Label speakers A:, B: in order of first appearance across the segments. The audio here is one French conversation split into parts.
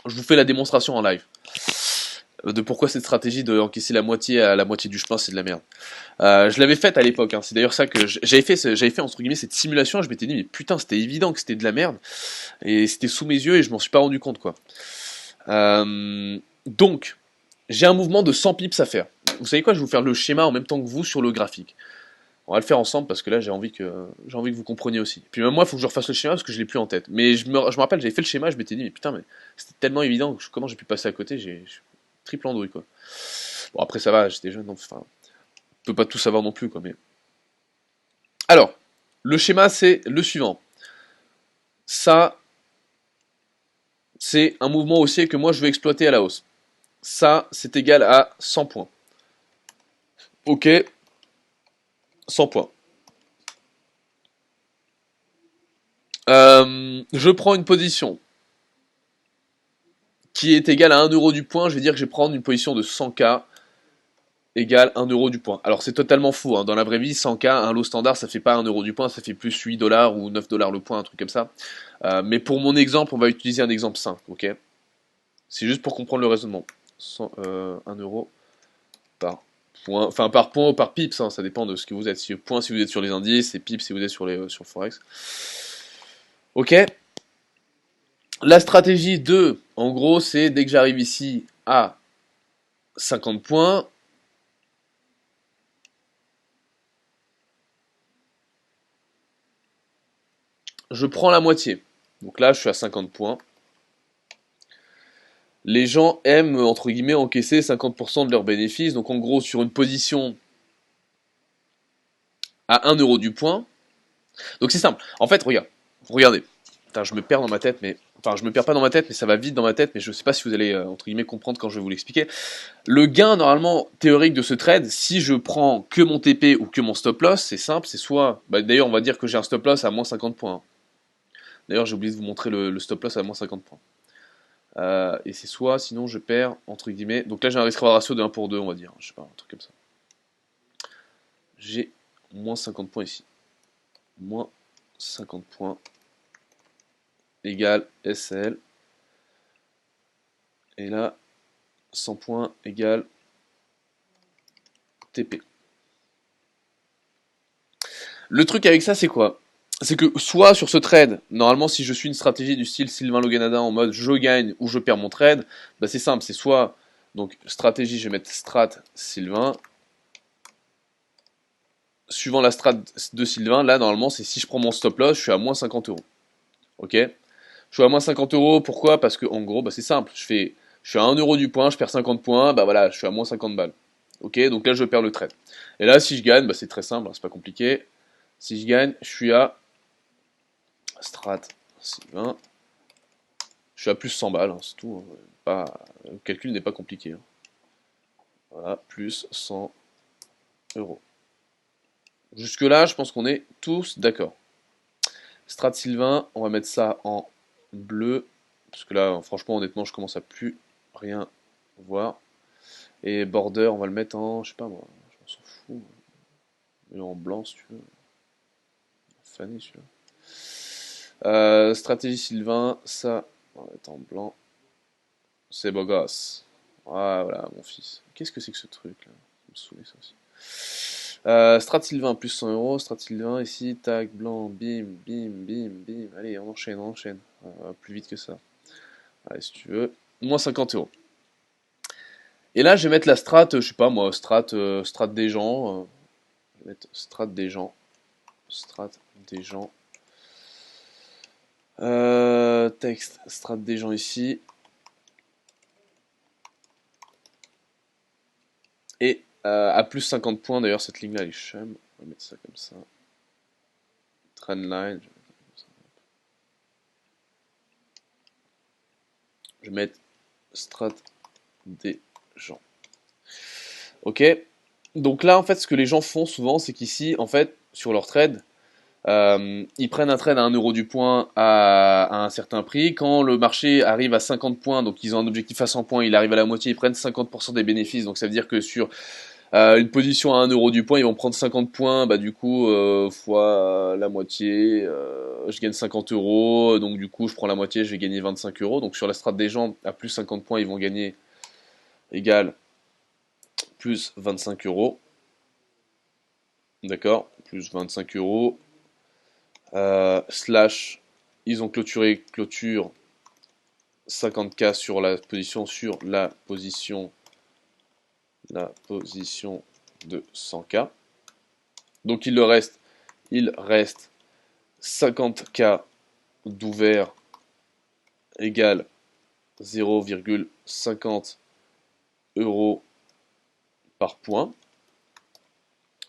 A: Je vous fais la démonstration en live de pourquoi cette stratégie de encaisser la moitié à la moitié du chemin c'est de la merde. Je l'avais faite à l'époque, hein. C'est d'ailleurs ça que j'avais fait entre guillemets cette simulation. Je m'étais dit mais putain c'était évident que c'était de la merde et c'était sous mes yeux et je m'en suis pas rendu compte quoi. Donc j'ai un mouvement de 100 pips à faire. Vous savez quoi, je vais vous faire le schéma en même temps que vous sur le graphique. On va le faire ensemble parce que là j'ai envie que vous compreniez aussi. Puis même moi il faut que je refasse le schéma parce que je l'ai plus en tête. Mais je me rappelle j'avais fait le schéma, je m'étais dit mais putain mais c'était tellement évident comment j'ai pu passer à côté, j'ai triple andouille quoi. Bon après ça va, j'étais jeune, donc enfin on peut pas tout savoir non plus quoi. Mais alors le schéma c'est le suivant. Ça c'est un mouvement haussier que moi je veux exploiter à la hausse. Ça c'est égal à 100 points. Ok, 100 points. Je prends une position qui est égale à 1 euro du point. Je vais dire que je vais prendre une position de 100K égale 1 euro du point. Alors c'est totalement faux, hein. Dans la vraie vie, 100K, un lot standard, ça fait pas 1 euro du point, ça fait plus 8 dollars ou 9 dollars le point, un truc comme ça. Mais pour mon exemple, on va utiliser un exemple simple, ok? C'est juste pour comprendre le raisonnement. 1 euro par point, enfin par point ou par pips, hein, ça dépend de ce que vous êtes. Si point si vous êtes sur les indices, et pips si vous êtes sur le forex. Ok. La stratégie 2, en gros, c'est dès que j'arrive ici à 50 points, je prends la moitié. Donc là, je suis à 50 points. Les gens aiment, entre guillemets, encaisser 50% de leurs bénéfices. Donc en gros, sur une position à 1 euro du point. Donc c'est simple. En fait, regardez. Putain, je me perds dans ma tête, mais... Enfin, je me perds pas dans ma tête, mais ça va vite dans ma tête, mais je sais pas si vous allez, entre guillemets, comprendre quand je vais vous l'expliquer. Le gain, normalement, théorique de ce trade, si je prends que mon TP ou que mon stop loss, c'est simple, c'est soit... Bah, d'ailleurs, on va dire que j'ai un stop loss à moins 50 points. D'ailleurs, j'ai oublié de vous montrer le stop loss à moins 50 points. Et c'est soit, sinon je perds, entre guillemets. Donc là j'ai un risque-reward ratio de 1 pour 2, on va dire. Je sais pas, un truc comme ça. J'ai moins 50 points ici. Moins 50 points égale SL. Et là, 100 points égale TP. Le truc avec ça, c'est quoi? C'est que soit sur ce trade, normalement si je suis une stratégie du style Sylvain Loganada en mode je gagne ou je perds mon trade, bah c'est simple, c'est soit, donc stratégie, je vais mettre strat Sylvain. Suivant la strat de Sylvain, là normalement c'est si je prends mon stop loss, je suis à moins 50 euros. Ok? Je suis à moins 50 euros, pourquoi? Parce que en gros, bah, c'est simple, je suis à 1 euro du point, je perds 50 points, bah voilà, je suis à moins 50 balles. Ok? Donc là je perds le trade. Et là si je gagne, bah c'est très simple, hein, c'est pas compliqué. Si je gagne, je suis à strat Sylvain, je suis à plus 100 balles, hein, c'est tout. Hein. Pas... Le calcul n'est pas compliqué. Hein. Voilà, plus 100 euros. Jusque-là, je pense qu'on est tous d'accord. Strat Sylvain, on va mettre ça en bleu, parce que là, franchement, honnêtement, je commence à plus rien voir. Et border, on va le mettre en, je sais pas moi, je m'en s'en fous. Mais en blanc, si tu veux. Fané, celui-là. Stratégie Sylvain, ça, on va mettre en blanc. C'est beau gosse. Ah, voilà, mon fils. Qu'est-ce que c'est que ce truc là? Ça me saoulait ça aussi. Strat Sylvain plus 100 euros, Strat Sylvain ici, tac, blanc, bim, bim, bim, bim. Allez, on enchaîne, on enchaîne. Plus vite que ça. Allez, si tu veux. Moins 50 euros. Et là, je vais mettre la strat, je sais pas moi, strat des gens. Je vais mettre strat des gens. Strat des gens. Texte, strat des gens ici. Et à plus 50 points, d'ailleurs, cette ligne-là, elle est chum. On va mettre ça comme ça. Trendline. Je vais mettre strat des gens. Ok. Donc là, en fait, ce que les gens font souvent, c'est qu'ici, en fait, sur leur trade, ils prennent un trade à 1 euro du point à un certain prix. Quand le marché arrive à 50 points, donc ils ont un objectif à 100 points, il arrive à la moitié, ils prennent 50% des bénéfices. Donc ça veut dire que sur Une position à 1 euro du point, ils vont prendre 50 points, bah du coup, fois la moitié, je gagne 50 euros, donc du coup, je prends la moitié, je vais gagner 25 euros. Donc sur la strate des gens, à plus 50 points, ils vont gagner égal plus 25 euros. D'accord? Plus 25 euros. Slash, ils ont clôture 50K sur la position de 100K. Donc il reste 50K d'ouvert égale 0,50 euros par point.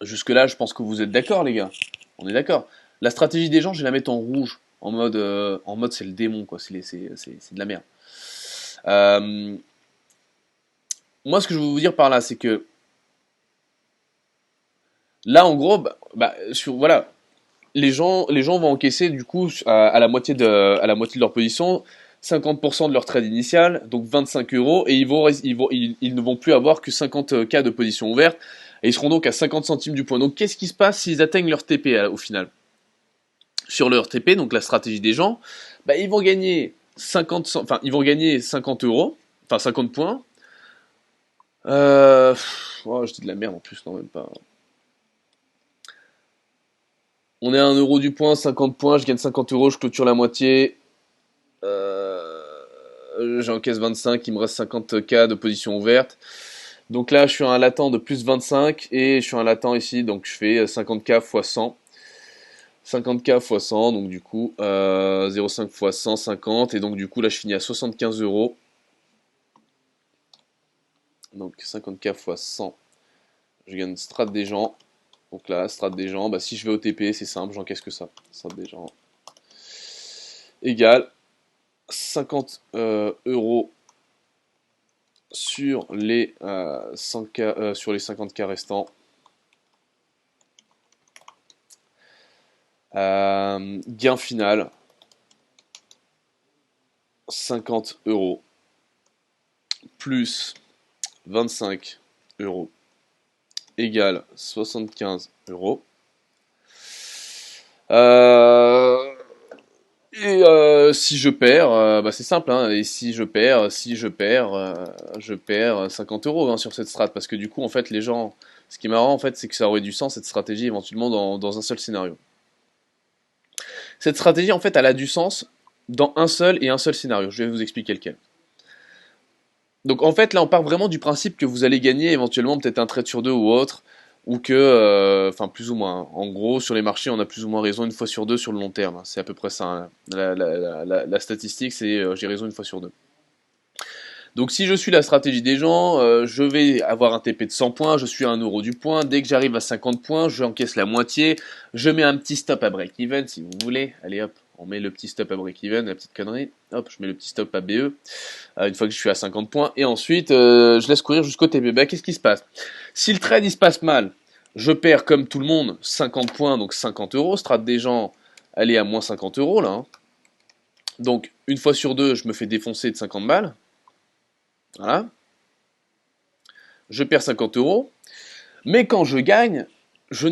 A: Jusque là, je pense que vous êtes d'accord, les gars. On est d'accord. La stratégie des gens, je vais la mettre en rouge, en mode c'est le démon, quoi. C'est de la merde. Moi, ce que je veux vous dire par là, c'est que là, en gros, voilà, les gens vont encaisser du coup à la moitié à la moitié de leur position, 50% de leur trade initial, donc 25 euros, et ils ne vont plus avoir que 50K de position ouverte, et ils seront donc à 50 centimes du point. Donc qu'est-ce qui se passe s'ils atteignent leur TP au final? Sur leur TP, donc la stratégie des gens, bah, ils vont gagner 50 euros, enfin 50 points. Je dis de la merde en plus, non même pas. On est à 1 euro du point, 50 points, je gagne 50 euros, je clôture la moitié. J'encaisse 25, il me reste 50K de position ouverte. Donc là, je suis à un latent de plus 25 et je suis à un latent ici, donc je fais 50K x 100. 50K x 100, donc du coup 0,5 x 150, et donc du coup là je finis à 75 euros. Donc 50K x 100, je gagne strat des gens. Donc là, strat des gens, bah, si je vais au TP, c'est simple, j'encaisse que ça. Strat des gens égale 50 euros sur les 100K, sur les 50K restants. Gain final 50 euros plus 25 euros égale 75 euros. Si je perds, bah c'est simple, hein, et je perds 50 euros hein, sur cette strat, parce que du coup, en fait, les gens, ce qui est marrant, en fait, c'est que ça aurait du sens, cette stratégie, éventuellement, dans un seul scénario. Cette stratégie, en fait, elle a du sens dans un seul scénario. Je vais vous expliquer lequel. Donc, en fait, là, on part vraiment du principe que vous allez gagner éventuellement peut-être un trade sur deux ou autre, ou que, enfin, plus ou moins. Hein. En gros, sur les marchés, on a plus ou moins raison une fois sur deux sur le long terme. Hein. C'est à peu près ça. Hein. La statistique, c'est j'ai raison une fois sur deux. Donc si je suis la stratégie des gens, je vais avoir un TP de 100 points, je suis à 1 euro du point, dès que j'arrive à 50 points, je encaisse la moitié, je mets un petit stop à break-even si vous voulez, allez hop, on met le petit stop à break-even, la petite connerie, hop, je mets le petit stop à BE, une fois que je suis à 50 points, et ensuite je laisse courir jusqu'au TP. Bah, qu'est-ce qui se passe? Si le trade il se passe mal, je perds comme tout le monde 50 points, donc 50 euros, strat des gens, elle est à moins 50 euros là, hein. Donc une fois sur deux, je me fais défoncer de 50 balles. Voilà. Je perds 50 euros. Mais quand je ne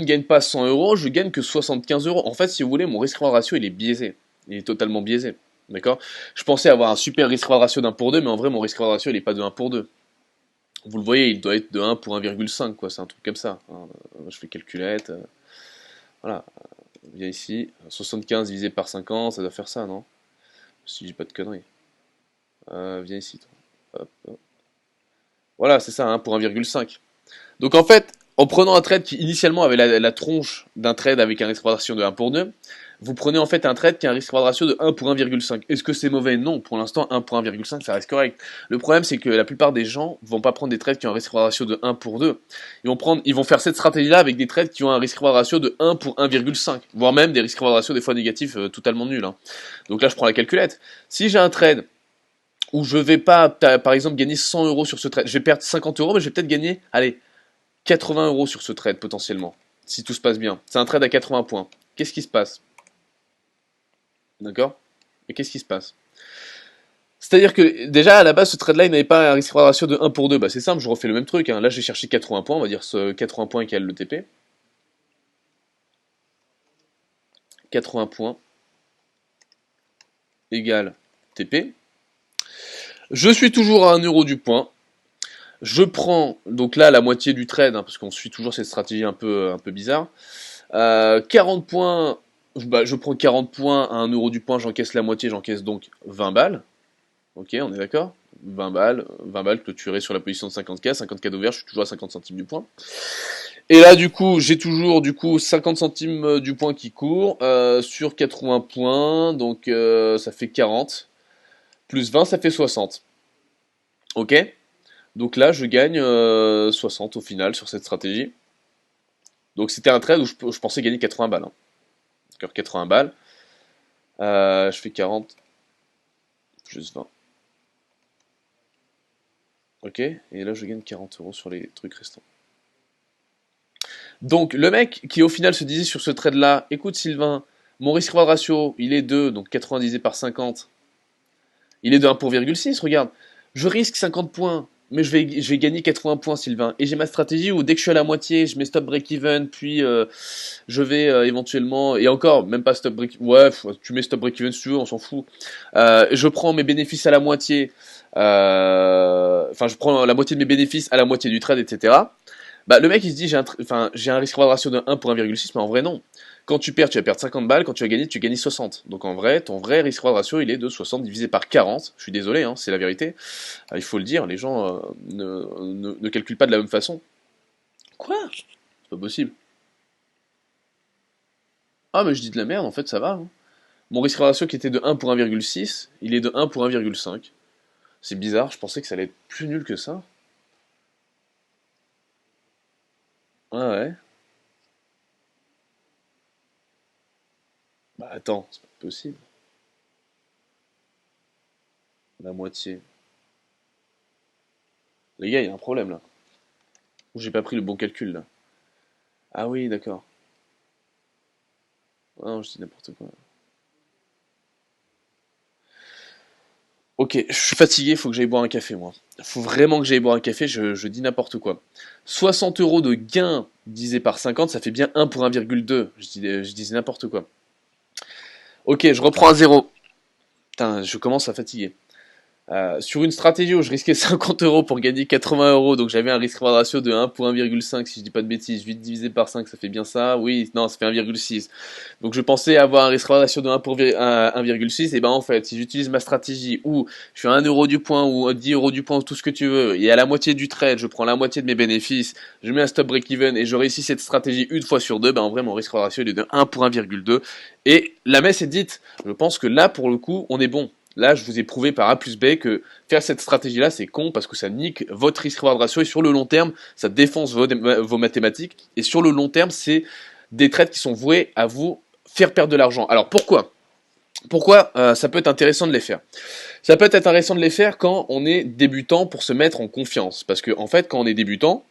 A: gagne pas 100 euros, je gagne que 75 euros. En fait, si vous voulez, mon risk-reward ratio, il est biaisé. Il est totalement biaisé. D'accord? Je pensais avoir un super risk-reward ratio d'1 pour 2, mais en vrai, mon risk-reward ratio, il est pas de 1 pour 2. Vous le voyez, il doit être de 1 pour 1,5, quoi. C'est un truc comme ça. Je fais calculette. Voilà. Viens ici. 75 divisé par 50, ça doit faire ça, non? Si je dis pas de conneries. Viens ici, toi. Hop, hop. Voilà, c'est ça, 1 pour 1,5. Donc en fait, en prenant un trade qui initialement avait la tronche d'un trade avec un risque ratio de 1 pour 2, vous prenez en fait un trade qui a un risque ratio de 1 pour 1,5. Est-ce que c'est mauvais? Non, pour l'instant 1 pour 1,5 ça reste correct. Le problème c'est que la plupart des gens vont pas prendre des trades qui ont un risque ratio de 1 pour 2. Ils vont faire cette stratégie là avec des trades qui ont un risque ratio de 1 pour 1,5, voire même des risques ratio des fois négatifs totalement nuls. Hein. Donc là je prends la calculette. Si j'ai un trade où je vais pas, par exemple, gagner 100 euros sur ce trade, je vais perdre 50 euros, mais je vais peut-être gagner, allez, 80 euros sur ce trade potentiellement, si tout se passe bien. C'est un trade à 80 points. Qu'est-ce qui se passe? D'accord? Et qu'est-ce qui se passe? C'est-à-dire que déjà à la base ce trade-là il n'avait pas un risk-reward ratio de 1 pour 2. Bah c'est simple, je refais le même truc. Hein. Là j'ai cherché 80 points, on va dire ce 80 points égale le TP. 80 points égale TP. Je suis toujours à 1 euro du point. Je prends donc là la moitié du trade, hein, parce qu'on suit toujours cette stratégie un peu bizarre. 40 points, bah, je prends 40 points à 1 euro du point, j'encaisse la moitié, j'encaisse donc 20 balles. Ok, on est d'accord 20 balles clôturées sur la position de 50K, 50K d'ouvert, je suis toujours à 50 centimes du point. Et là, du coup, j'ai toujours 50 centimes du point qui court sur 80 points, donc ça fait 40. Plus 20, ça fait 60. Ok. Donc là, je gagne 60 au final sur cette stratégie. Donc c'était un trade où je pensais gagner 80 balles. Hein. Donc 80 balles. Je fais 40 plus 20. Ok. Et là, je gagne 40 euros sur les trucs restants. Donc le mec qui au final se disait sur ce trade là, écoute Sylvain, mon risk-reward ratio, il est de, donc 80 divisé par 50, il est de 1 pour 0,6, regarde. Je risque 50 points, mais je vais gagner 80 points Sylvain. Et j'ai ma stratégie où dès que je suis à la moitié, je mets stop break-even, puis je vais éventuellement, et encore, même pas stop break-even, ouais, tu mets stop break-even si tu veux, on s'en fout. Je prends mes bénéfices à la moitié, enfin je prends la moitié de mes bénéfices à la moitié du trade, etc. Bah, le mec il se dit j'ai un risque reward ratio de 1 pour 1,6, mais en vrai non. Quand tu perds, tu vas perdre 50 balles, quand tu gagnes 60. Donc en vrai, ton vrai risque reward ratio il est de 60 divisé par 40. Je suis désolé, hein, c'est la vérité. Il faut le dire, les gens ne calculent pas de la même façon. Quoi? C'est pas possible. Ah mais je dis de la merde, en fait ça va. Hein. Mon risque reward ratio qui était de 1 pour 1,6, il est de 1 pour 1,5. C'est bizarre, je pensais que ça allait être plus nul que ça. Ah ouais. Bah attends, c'est pas possible. La moitié. Les gars, il y a un problème là. Ou j'ai pas pris le bon calcul là. Ah oui, d'accord. Ah non, je dis n'importe quoi. Ok, je suis fatigué, faut que j'aille boire un café moi. Faut vraiment que j'aille boire un café, je dis n'importe quoi. 60 euros de gain divisé par 50, ça fait bien 1 pour 1,2. Je disais n'importe quoi. Ok, je reprends à zéro. Putain, je commence à fatiguer. Sur une stratégie où je risquais 50 euros pour gagner 80 euros, donc j'avais un risque reward ratio de 1 pour 1,5, si je dis pas de bêtises, 8 divisé par 5, ça fait bien ça, oui, non, ça fait 1,6. Donc je pensais avoir un risque reward ratio de 1 pour 1,6, et ben en fait, si j'utilise ma stratégie où je suis à 1 euro du point ou 10 euros du point, ou tout ce que tu veux, et à la moitié du trade, je prends la moitié de mes bénéfices, je mets un stop break-even et je réussis cette stratégie une fois sur deux, ben en vrai, mon risque reward ratio il est de 1 pour 1,2. Et la messe est dite, je pense que là, pour le coup, on est bon. Là, je vous ai prouvé par A plus B que faire cette stratégie-là, c'est con parce que ça nique votre risk-reward ratio et sur le long terme, ça défonce vos mathématiques. Et sur le long terme, c'est des trades qui sont voués à vous faire perdre de l'argent. Alors pourquoi ça peut être intéressant de les faire? Ça peut être intéressant de les faire quand on est débutant pour se mettre en confiance. Parce que en fait, quand on est débutant,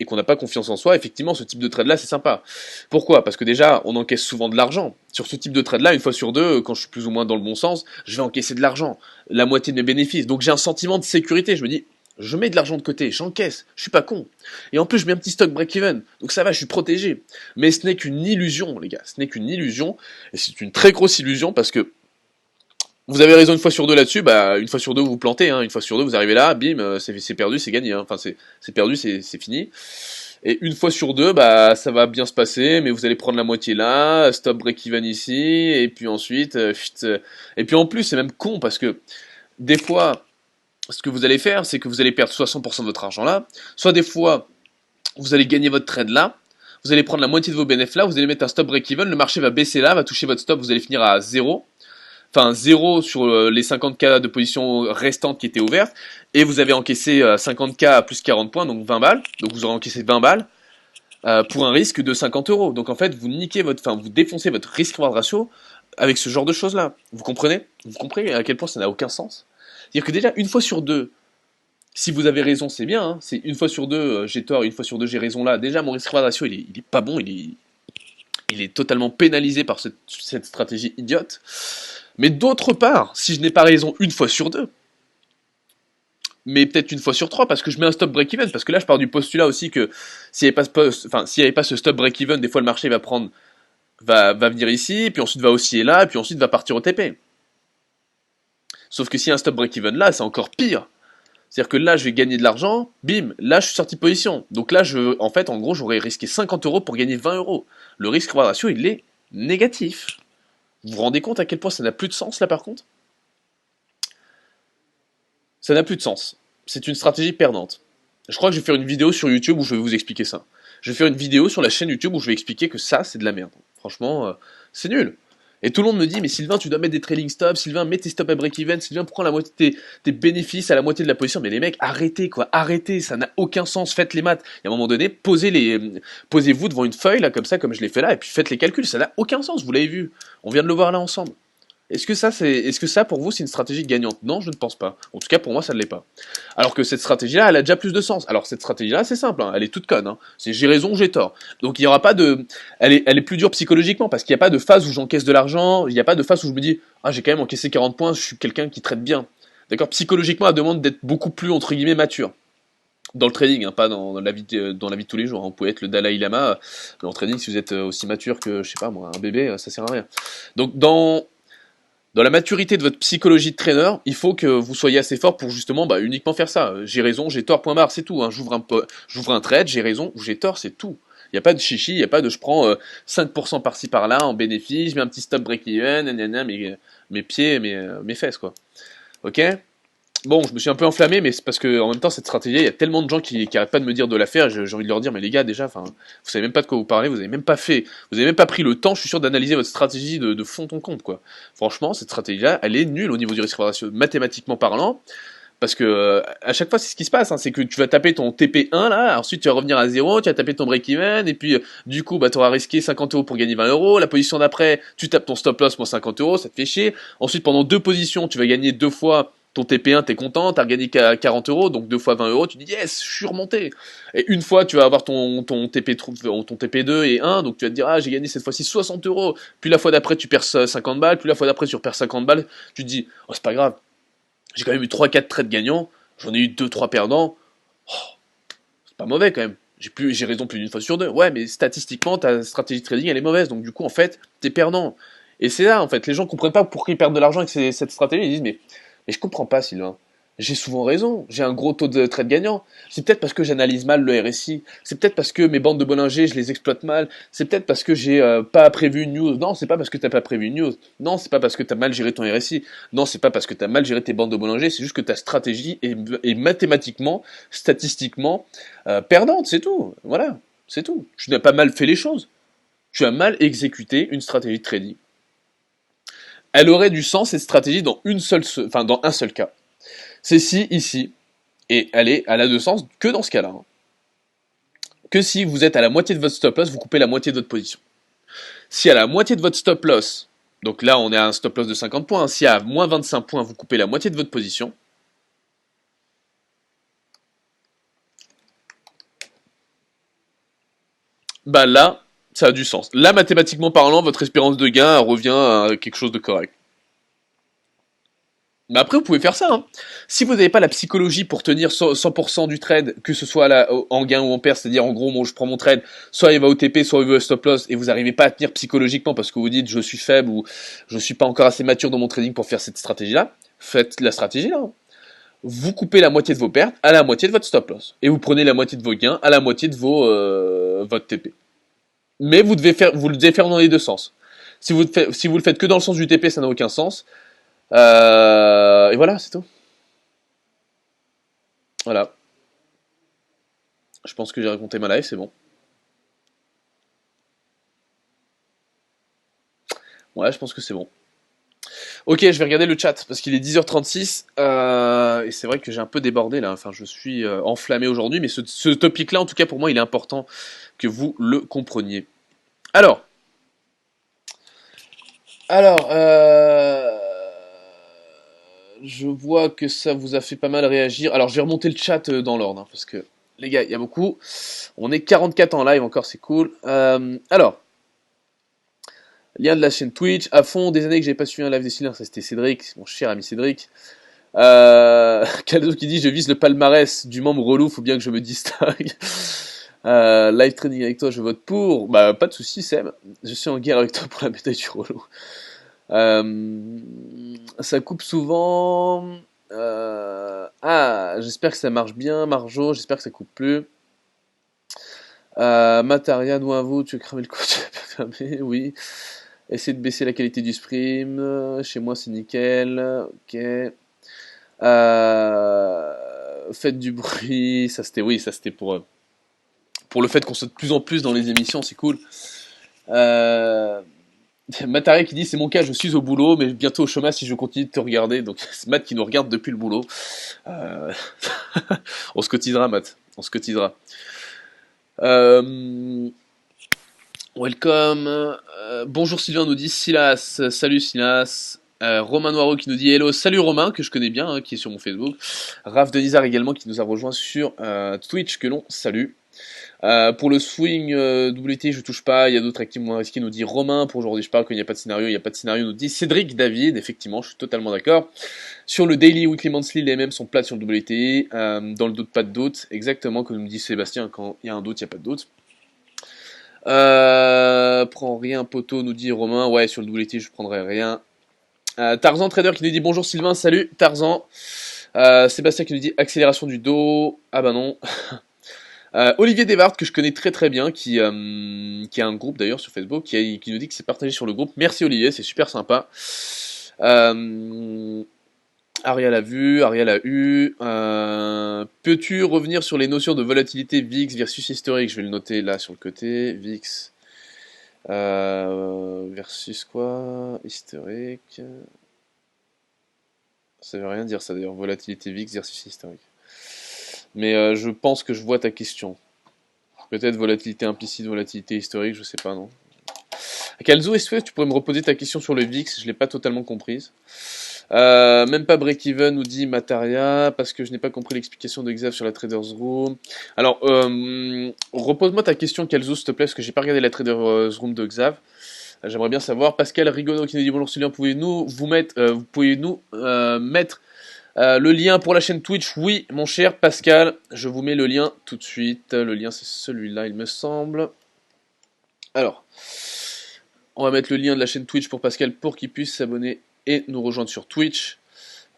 A: et qu'on n'a pas confiance en soi, effectivement, ce type de trade-là, c'est sympa. Pourquoi? Parce que déjà, on encaisse souvent de l'argent. Sur ce type de trade-là, une fois sur deux, quand je suis plus ou moins dans le bon sens, je vais encaisser de l'argent, la moitié de mes bénéfices. Donc j'ai un sentiment de sécurité. Je me dis, je mets de l'argent de côté, j'encaisse, je suis pas con. Et en plus, je mets un petit stock break-even. Donc ça va, je suis protégé. Mais ce n'est qu'une illusion, les gars. Ce n'est qu'une illusion. Et c'est une très grosse illusion parce que vous avez raison une fois sur deux là-dessus, bah une fois sur deux vous vous plantez, hein. Une fois sur deux vous arrivez là, bim, c'est perdu, c'est gagné, hein. Enfin c'est perdu, c'est fini. Et une fois sur deux, bah ça va bien se passer, mais vous allez prendre la moitié là, stop break-even ici, et puis ensuite, et puis en plus c'est même con parce que des fois, ce que vous allez faire, c'est que vous allez perdre 60% de votre argent là, soit des fois vous allez gagner votre trade là, vous allez prendre la moitié de vos bénéfices là, vous allez mettre un stop break-even, le marché va baisser là, va toucher votre stop, vous allez finir à zéro, enfin 0 sur les 50K de position restantes qui étaient ouvertes, et vous avez encaissé 50K à plus 40 points, donc 20 balles, donc vous aurez encaissé 20 balles pour un risque de 50 euros. Donc en fait, vous niquez vous défoncez votre risque-reward ratio avec ce genre de choses-là. Vous comprenez? Vous comprenez à quel point ça n'a aucun sens? C'est-à-dire que déjà, une fois sur deux, si vous avez raison, c'est bien, hein, c'est une fois sur deux, j'ai tort, une fois sur deux, j'ai raison là. Déjà, mon risque-reward ratio, il est pas bon, il est totalement pénalisé par cette stratégie idiote. Mais d'autre part, si je n'ai pas raison une fois sur deux, mais peut-être une fois sur trois, parce que je mets un stop break-even, parce que là je pars du postulat aussi que s'il n'y avait pas s'il y avait pas ce stop break-even, des fois le marché va venir ici, puis ensuite va osciller là, puis ensuite va partir au TP. Sauf que s'il y a un stop break-even là, c'est encore pire. C'est-à-dire que là, je vais gagner de l'argent, bim, là, je suis sorti de position. Donc là, en fait, en gros, j'aurais risqué 50 euros pour gagner 20 euros. Le risque-reward ratio, il est négatif. Vous vous rendez compte à quel point ça n'a plus de sens, là, par contre? Ça n'a plus de sens. C'est une stratégie perdante. Je crois que je vais faire une vidéo sur YouTube où je vais vous expliquer ça. Je vais faire une vidéo sur la chaîne YouTube où je vais expliquer que ça, c'est de la merde. Franchement, c'est nul. Et tout le monde me dit, mais Sylvain, tu dois mettre des trailing stops, Sylvain, mets tes stops à break-even, Sylvain, prends la moitié de tes bénéfices à la moitié de la position. Mais les mecs, arrêtez, quoi, arrêtez, ça n'a aucun sens, faites les maths. Et à un moment donné, posez-vous devant une feuille, là, comme ça, comme je l'ai fait là, et puis faites les calculs, ça n'a aucun sens, vous l'avez vu. On vient de le voir là ensemble. Est-ce que ça, pour vous, c'est une stratégie gagnante? Non, je ne pense pas. En tout cas, pour moi, ça ne l'est pas. Alors que cette stratégie-là, elle a déjà plus de sens. Alors, cette stratégie-là, c'est simple, hein, elle est toute conne, hein. C'est j'ai raison, j'ai tort. Donc, il n'y aura pas de, elle est plus dure psychologiquement, parce qu'il n'y a pas de phase où j'encaisse de l'argent, il n'y a pas de phase où je me dis, ah, j'ai quand même encaissé 40 points, je suis quelqu'un qui traite bien. D'accord? Psychologiquement, elle demande d'être beaucoup plus, entre guillemets, mature. Dans le trading, hein, pas dans la vie de tous les jours, hein. Vous pouvez être le Dalai Lama, mais en trading, si vous êtes aussi mature que, je sais pas moi, un bébé, ça sert à rien. Donc, dans la maturité de votre psychologie de trainer, il faut que vous soyez assez fort pour justement uniquement faire ça. J'ai raison, j'ai tort, point barre, c'est tout. Hein. J'ouvre un trade, j'ai raison ou j'ai tort, c'est tout. Il n'y a pas de chichi, il n'y a pas de je prends 5% par-ci par-là en bénéfice, je mets un petit stop break-even, mes pieds, mes fesses, quoi. Ok? Bon, je me suis un peu enflammé, mais c'est parce que en même temps, cette stratégie, il y a tellement de gens qui arrêtent pas de me dire de la faire, j'ai envie de leur dire, mais les gars, déjà, enfin, vous savez même pas de quoi vous parlez, vous avez même pas fait, vous avez même pas pris le temps, je suis sûr, d'analyser votre stratégie de fond en comble, quoi. Franchement, cette stratégie-là, elle est nulle au niveau du risque ratio, mathématiquement parlant, parce que à chaque fois, c'est ce qui se passe, hein, c'est que tu vas taper ton TP1 là, ensuite tu vas revenir à 0, tu vas taper ton break-even, et puis du coup, tu auras risqué 50 euros pour gagner 20 euros. La position d'après, tu tapes ton stop-loss moins 50 euros, ça te fait chier. Ensuite, pendant deux positions, tu vas gagner deux fois ton TP1, t'es content, t'as gagné 40 euros, donc deux fois 20 euros, tu dis yes, je suis remonté. Et une fois, tu vas avoir ton TP2 et 1, donc tu vas te dire, ah, j'ai gagné cette fois-ci 60 euros. Puis la fois d'après, tu perds 50 balles, puis la fois d'après, tu perds 50 balles, tu te dis, oh, c'est pas grave. J'ai quand même eu 3-4 trades gagnants, j'en ai eu 2-3 perdants. Oh, c'est pas mauvais quand même. J'ai raison plus d'une fois sur deux. Ouais, mais statistiquement, ta stratégie de trading, elle est mauvaise. Donc du coup, en fait, t'es perdant. Et c'est là, en fait, les gens comprennent pas pourquoi ils perdent de l'argent avec cette stratégie. Ils disent, mais je comprends pas, Sylvain. J'ai souvent raison, j'ai un gros taux de trade gagnant. C'est peut-être parce que j'analyse mal le RSI. C'est peut-être parce que mes bandes de Bollinger, je les exploite mal. C'est peut-être parce que j'ai pas prévu une news. Non, c'est pas parce que t'as pas prévu une news. Non, c'est pas parce que t'as mal géré ton RSI. Non, c'est pas parce que t'as mal géré tes bandes de Bollinger. C'est juste que ta stratégie est mathématiquement, statistiquement perdante. C'est tout. Voilà, c'est tout. Tu n'as pas mal fait les choses. Tu as mal exécuté une stratégie de trading. Elle aurait du sens cette stratégie dans dans un seul cas. C'est si ici, et elle a de sens que dans ce cas-là, hein, que si vous êtes à la moitié de votre stop loss, vous coupez la moitié de votre position. Si à la moitié de votre stop loss, donc là on est à un stop loss de 50 points, hein, si à moins 25 points vous coupez la moitié de votre position, bah là, ça a du sens. Là, mathématiquement parlant, votre espérance de gain revient à quelque chose de correct. Mais après, vous pouvez faire ça, hein. Si vous n'avez pas la psychologie pour tenir 100% du trade, que ce soit en gain ou en perte, c'est-à-dire en gros, moi je prends mon trade, soit il va au TP, soit il va au stop loss, et vous n'arrivez pas à tenir psychologiquement parce que vous dites je suis faible ou je suis pas encore assez mature dans mon trading pour faire cette stratégie-là, faites la stratégie là, hein. Vous coupez la moitié de vos pertes à la moitié de votre stop loss, et vous prenez la moitié de vos gains à la moitié de votre TP. Mais vous le devez faire dans les deux sens. Si vous le faites que dans le sens du TP, ça n'a aucun sens. Et voilà, c'est tout. Voilà. Je pense que j'ai raconté ma life, c'est bon. Ouais, je pense que c'est bon. Ok, je vais regarder le chat parce qu'il est 10h36 et c'est vrai que j'ai un peu débordé là. Enfin, je suis enflammé aujourd'hui, mais ce topic-là, en tout cas pour moi, il est important que vous le compreniez. Alors, alors, je vois que ça vous a fait pas mal réagir. Alors, je vais remonter le chat dans l'ordre, hein, parce que les gars, il y a beaucoup. On est 44 en live encore, c'est cool. Alors, lien de la chaîne Twitch, à fond, des années que j'ai pas suivi un live des Steelers, ça c'était Cédric, mon cher ami Cédric. Caldo qui dit je vise le palmarès du membre relou, faut bien que je me distingue. Live training avec toi, je vote pour. Bah pas de soucis Seb, je suis en guerre avec toi pour la médaille du relou. Ça coupe souvent. J'espère que ça marche bien, Marjo, j'espère que ça coupe plus. Mataria, Noavo, tu veux cramer le code? Oui. Essaye de baisser la qualité du stream. Chez moi, c'est nickel. Ok. Faites du bruit. Ça c'était pour le fait qu'on soit de plus en plus dans les émissions, c'est cool. Mataria qui dit c'est mon cas, je suis au boulot, mais bientôt au chômage si je continue de te regarder. Donc c'est Matt qui nous regarde depuis le boulot. Euh, on se cotisera, Matt. On se cotisera. Welcome. Bonjour Sylvain nous dit Silas. Salut Silas. Romain Noiro qui nous dit hello. Salut Romain, que je connais bien, hein, qui est sur mon Facebook. Raph Denizar également qui nous a rejoint sur Twitch, que l'on salue. Pour le swing WT, je touche pas. Il y a d'autres actifs moins risqués, nous dit Romain. Pour aujourd'hui, je parle qu'il n'y a pas de scénario. Il n'y a pas de scénario, nous dit Cédric David. Effectivement, je suis totalement d'accord. Sur le daily, weekly, monthly, les mêmes sont plates sur le WT. Dans le doute, pas de doute. Exactement comme nous dit Sébastien, quand il y a un doute, il n'y a pas de doute. Prends rien, poteau, nous dit Romain. Ouais, sur le WT, je prendrai rien. Tarzan Trader qui nous dit bonjour Sylvain, salut Tarzan. Sébastien qui nous dit accélération du dos. Ah bah non. Olivier Desvart, que je connais très très bien, qui a un groupe d'ailleurs sur Facebook, qui nous dit que c'est partagé sur le groupe. Merci Olivier, c'est super sympa. Ariel a vu, Ariel a eu. Peux-tu revenir sur les notions de volatilité VIX versus historique? Je vais le noter là sur le côté. VIX versus quoi? Historique. Ça veut rien dire ça d'ailleurs, volatilité VIX versus historique. Mais je pense que je vois ta question. Peut-être volatilité implicite, volatilité historique, je sais pas, non. Calzo, est-ce que tu pourrais me reposer ta question sur le VIX? Je l'ai pas totalement comprise. Même pas break-even, nous dit Mataria, parce que je n'ai pas compris l'explication de Xav sur la Traders Room. Alors, repose-moi ta question, Calzo, s'il te plaît, parce que j'ai pas regardé la Traders Room de Xav. J'aimerais bien savoir. Pascal Rigono qui nous dit bonjour Sylvain, pouvez-nous mettre le lien pour la chaîne Twitch? Oui, mon cher Pascal, je vous mets le lien tout de suite. Le lien, c'est celui-là, il me semble. Alors, on va mettre le lien de la chaîne Twitch pour Pascal pour qu'il puisse s'abonner et nous rejoindre sur Twitch.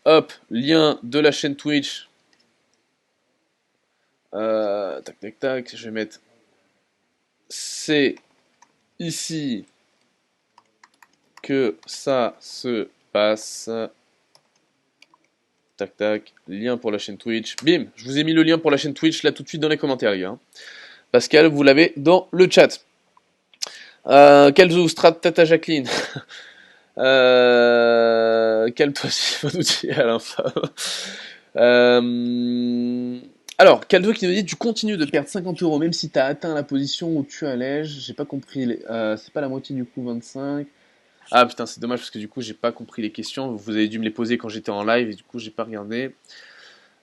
A: Hop, lien de la chaîne Twitch. Tac, tac, tac. Je vais mettre. C'est ici que ça se passe. Tac, tac. Lien pour la chaîne Twitch. Bim, je vous ai mis le lien pour la chaîne Twitch là tout de suite dans les commentaires, les gars. Pascal, vous l'avez dans le chat. Calzou, Strat, Tata Jacqueline. Calme-toi si nous dit à l'infâme. Alors, Caldo qui nous dit tu continues de perdre 50€ même si tu as atteint la position où tu allèges. J'ai pas compris. C'est pas la moitié du coup 25. Ah putain, c'est dommage parce que du coup j'ai pas compris les questions. Vous avez dû me les poser quand j'étais en live et du coup j'ai pas regardé.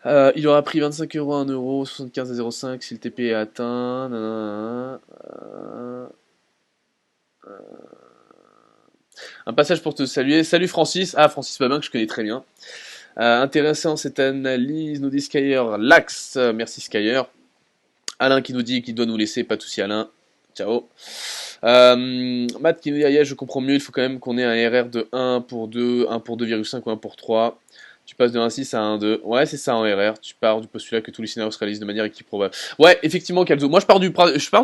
A: Il aura pris 25€ à 1€, 75 à 0,5 si le TP est atteint. Un passage pour te saluer. Salut Francis. Ah, Francis Babin que je connais très bien. Intéressant cette analyse, nous dit Skyer. Lax, merci Skyer. Alain qui nous dit qu'il doit nous laisser, pas de soucis Alain. Ciao. Matt qui nous dit ah, je comprends mieux, il faut quand même qu'on ait un RR de 1 pour 2, 1 pour 2,5 ou 1 pour 3. Tu passes de 1,6 à 1,2. Ouais, c'est ça en RR. Tu pars du postulat que tous les scénarios se réalisent de manière équiprobable. Ouais, effectivement, Calzo. Moi, je pars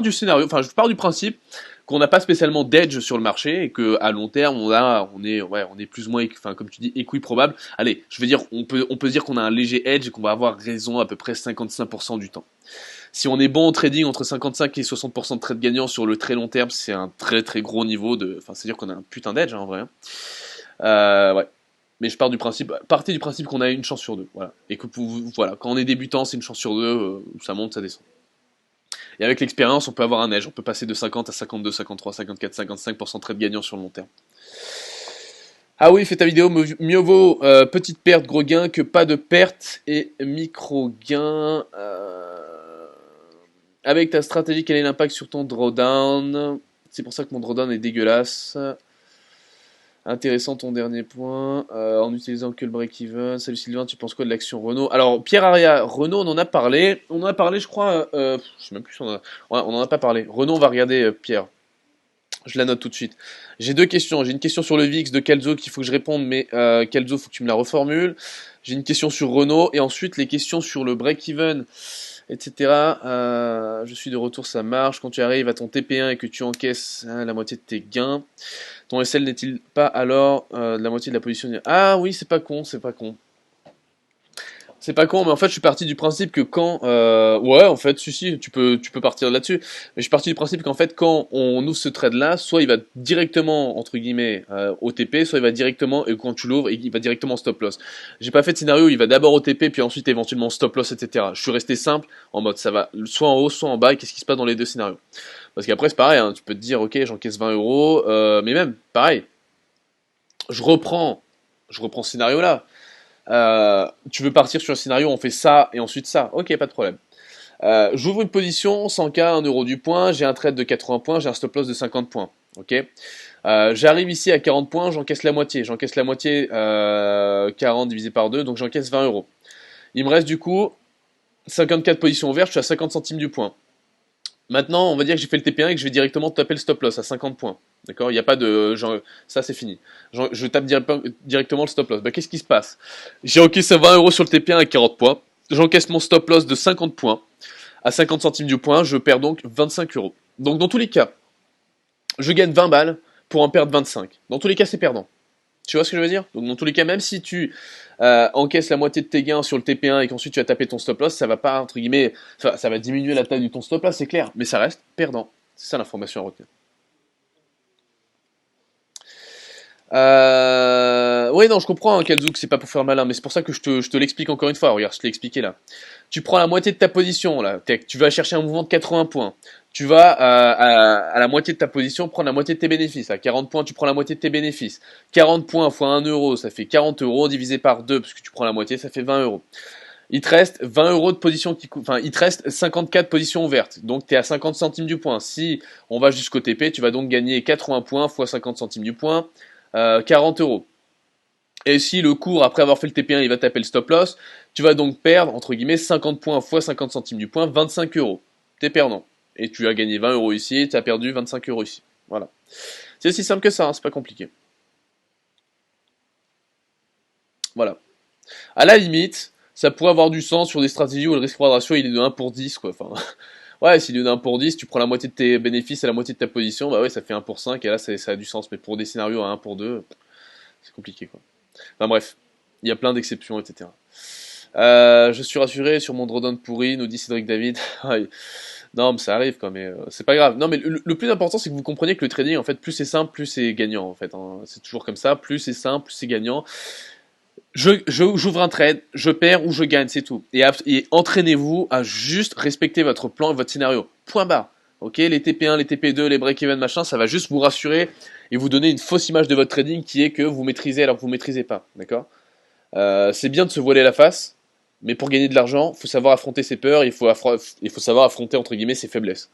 A: du scénario, enfin, je pars du principe qu'on n'a pas spécialement d'edge sur le marché et que à long terme, on est plus ou moins, enfin, comme tu dis, équiprobable. Allez, je veux dire, on peut dire qu'on a un léger edge et qu'on va avoir raison à peu près 55% du temps. Si on est bon en trading entre 55 et 60% de trade gagnants sur le très long terme, c'est un très très gros niveau de, enfin, c'est-à-dire qu'on a un putain d'edge, hein, en vrai. Ouais. Mais je pars du principe, partez du principe qu'on a une chance sur deux, voilà. Et que voilà, quand on est débutant, c'est une chance sur deux, ça monte, ça descend. Et avec l'expérience, on peut avoir un edge, on peut passer de 50 à 52, 53, 54, 55% de trade gagnant sur le long terme. Ah oui, fais ta vidéo, mieux vaut petite perte, gros gain que pas de perte et micro gain. Avec ta stratégie, quel est l'impact sur ton drawdown? C'est pour ça que mon drawdown est dégueulasse. Intéressant ton dernier point, en utilisant que le break-even. Salut Sylvain, tu penses quoi de l'action Renault? Alors, Pierre Aria, Renault, on en a parlé, je crois, je sais même plus si ouais, on en a pas parlé. Renault, on va regarder, Pierre. Je la note tout de suite. J'ai deux questions. J'ai une question sur le VX de Calzo qu'il faut que je réponde, mais Calzo, faut que tu me la reformules. J'ai une question sur Renault, et ensuite les questions sur le break-even, etc. Je suis de retour, ça marche. Quand tu arrives à ton TP1 et que tu encaisses hein, la moitié de tes gains, ton SL n'est-il pas alors de la moitié de la position? Ah oui, c'est pas con, c'est pas con. C'est pas con, mais en fait, je suis parti du principe que quand, ouais, en fait, si, tu peux partir là-dessus. Mais je suis parti du principe qu'en fait, quand on ouvre ce trade-là, soit il va directement entre guillemets au TP, soit il va directement et quand tu l'ouvres, il va directement stop loss. J'ai pas fait de scénario où il va d'abord au TP, puis ensuite éventuellement stop loss, etc. Je suis resté simple en mode ça va soit en haut, soit en bas. Qu'est-ce qui se passe dans les deux scénarios? Parce qu'après c'est pareil, hein, tu peux te dire ok, j'encaisse 20 euros, mais même pareil, je reprends, je reprends ce scénario-là. Tu veux partir sur un scénario, on fait ça et ensuite ça. Ok, pas de problème. J'ouvre une position, 100K, 1 euro du point, j'ai un trade de 80 points, j'ai un stop loss de 50 points. Ok. J'arrive ici à 40 points, j'encaisse la moitié. J'encaisse la moitié, 40 divisé par 2, donc j'encaisse 20 euros. Il me reste du coup 54 positions ouvertes, je suis à 50 centimes du point. Maintenant, on va dire que j'ai fait le TP1 et que je vais directement taper le stop loss à 50 points. D'accord. Il n'y a pas de. Genre, ça, c'est fini. Je tape directement le stop loss. Bah, qu'est-ce qui se passe? J'ai encaissé 20 euros sur le TP1 à 40 points. J'encaisse mon stop loss de 50 points. À 50 centimes du point, je perds donc 25 euros. Donc, dans tous les cas, je gagne 20 balles pour en perdre 25. Dans tous les cas, c'est perdant. Tu vois ce que je veux dire? Donc, dans tous les cas, même si tu encaisses la moitié de tes gains sur le TP1 et qu'ensuite tu as tapé ton stop loss, ça va pas, entre guillemets, ça va diminuer la taille de ton stop loss, c'est clair, mais ça reste perdant. C'est ça l'information à retenir. Oui, non, je comprends, hein, Kalzouk, c'est pas pour faire malin, mais c'est pour ça que je te l'explique encore une fois. Regarde, je te l'ai expliqué là. Tu prends la moitié de ta position, là. Tu vas chercher un mouvement de 80 points. Tu vas à la moitié de ta position prendre la moitié de tes bénéfices. À 40 points, tu prends la moitié de tes bénéfices. 40 points fois 1 euro, ça fait 40 euros divisé par 2, parce que tu prends la moitié, ça fait 20 euros. Il te reste 20 euros de position enfin, il te reste 54 positions ouvertes. Donc, tu es à 50 centimes du point. Si on va jusqu'au TP, tu vas donc gagner 80 points fois 50 centimes du point, 40 euros. Et si le cours, après avoir fait le TP1, il va taper le stop loss, tu vas donc perdre, entre guillemets, 50 points fois 50 centimes du point, 25 euros. T'es perdant. Et tu as gagné 20 euros ici, tu as perdu 25 euros ici. Voilà. C'est aussi simple que ça, hein, c'est pas compliqué. Voilà. À la limite, ça pourrait avoir du sens sur des stratégies où le risque-reward ratio il est de 1 pour 10, quoi. Enfin, ouais, s'il est de 1 pour 10, tu prends la moitié de tes bénéfices et la moitié de ta position, bah ouais, ça fait 1 pour 5, et là, ça a du sens. Mais pour des scénarios à 1 pour 2, c'est compliqué, quoi. Enfin bref, il y a plein d'exceptions, etc. Je suis rassuré sur mon drawdown pourri, nous dit Cédric David. Ouais. Non, mais ça arrive, quoi, mais c'est pas grave. Non, mais le plus important, c'est que vous compreniez que le trading, en fait, plus c'est simple, plus c'est gagnant, en fait, hein. C'est toujours comme ça, plus c'est simple, plus c'est gagnant. J'ouvre un trade, je perds ou je gagne, c'est tout. Et entraînez-vous à juste respecter votre plan et votre scénario. Point barre. Ok, les TP1, les TP2, les break-even, machin, ça va juste vous rassurer et vous donner une fausse image de votre trading qui est que vous maîtrisez alors que vous maîtrisez pas. D'accord. C'est bien de se voiler la face, mais pour gagner de l'argent, il faut savoir affronter ses peurs, il faut savoir affronter entre guillemets ses faiblesses.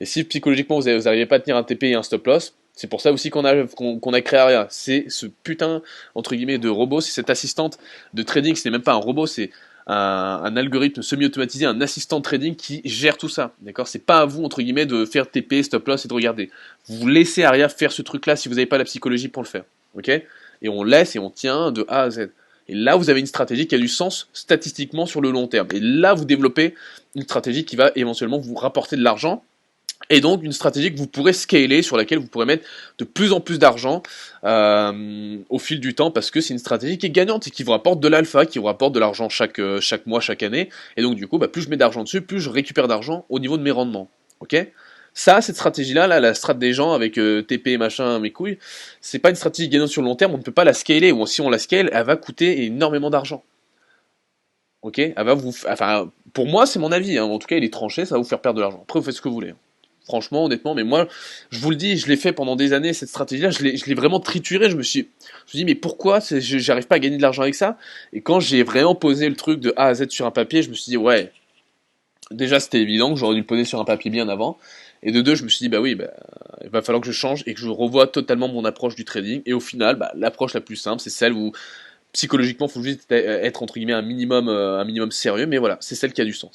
A: Et si psychologiquement vous n'arrivez pas à tenir un TP et un stop loss, c'est pour ça aussi qu'on a créé Aria. C'est ce putain entre guillemets de robot, c'est cette assistante de trading, ce n'est même pas un robot, c'est un algorithme semi-automatisé, un assistant de trading qui gère tout ça. D'accord. C'est pas à vous entre guillemets de faire TP, stop loss et de regarder. Vous laissez Aria faire ce truc-là si vous n'avez pas la psychologie pour le faire. Ok. Et on laisse et on tient de A à Z. Et là, vous avez une stratégie qui a du sens statistiquement sur le long terme. Et là, vous développez une stratégie qui va éventuellement vous rapporter de l'argent. Et donc, une stratégie que vous pourrez scaler, sur laquelle vous pourrez mettre de plus en plus d'argent au fil du temps, parce que c'est une stratégie qui est gagnante et qui vous rapporte de l'alpha, qui vous rapporte de l'argent chaque mois, chaque année. Et donc, du coup, bah, plus je mets d'argent dessus, plus je récupère d'argent au niveau de mes rendements. Ok. Ça, cette stratégie-là, là, la strat des gens avec TP, machin, mes couilles, c'est pas une stratégie gagnante sur le long terme, on ne peut pas la scaler, ou si on la scale, elle va coûter énormément d'argent. Ok. Elle va vous, enfin, pour moi, c'est mon avis, hein. En tout cas, il est tranché, ça va vous faire perdre de l'argent. Après, vous faites ce que vous voulez. Franchement, honnêtement, mais moi, je vous le dis, je l'ai fait pendant des années, cette stratégie-là, je l'ai vraiment trituré, je me suis dit, mais pourquoi j'arrive pas à gagner de l'argent avec ça? Et quand j'ai vraiment posé le truc de A à Z sur un papier, je me suis dit, ouais, déjà, c'était évident que j'aurais dû le poser sur un papier bien avant. Et de deux, je me suis dit, bah oui, bah, il va falloir que je change et que je revoie totalement mon approche du trading. Et au final, bah, l'approche la plus simple, c'est celle où psychologiquement, il faut juste être entre guillemets un minimum sérieux, mais voilà, c'est celle qui a du sens.